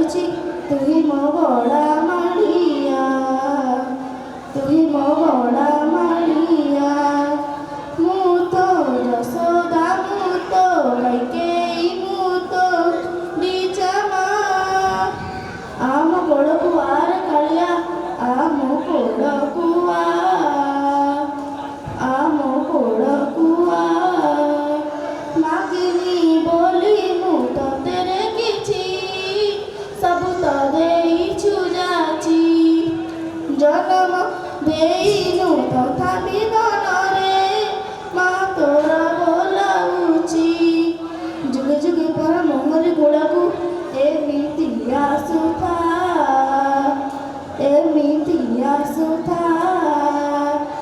ଡାକୁଛି ତୁହି ମୋ ବଡ଼ା ମାଳିଆ, ତୁହି ମୋ ବଡ଼ା ମାଳିଆ। ମୁଁ ତ ଯଶୋଦା, ମୁଁ ତ କୈକେୟୀ, ମୁଁ ତ ବିଜମା। ଆମ ଗୋଡ଼କୁ ଆର କାଳିଆ, ଆମ ଗୋଡ଼କୁ ଆମ ଗୋଡ଼କୁ ମାଗିନି ବୋଲି ମୁଁ ତତେରେ କିଛି, ସବୁ ତ ଦେଇଛୁ ଯାଚି। ଜନମ ଦେଇ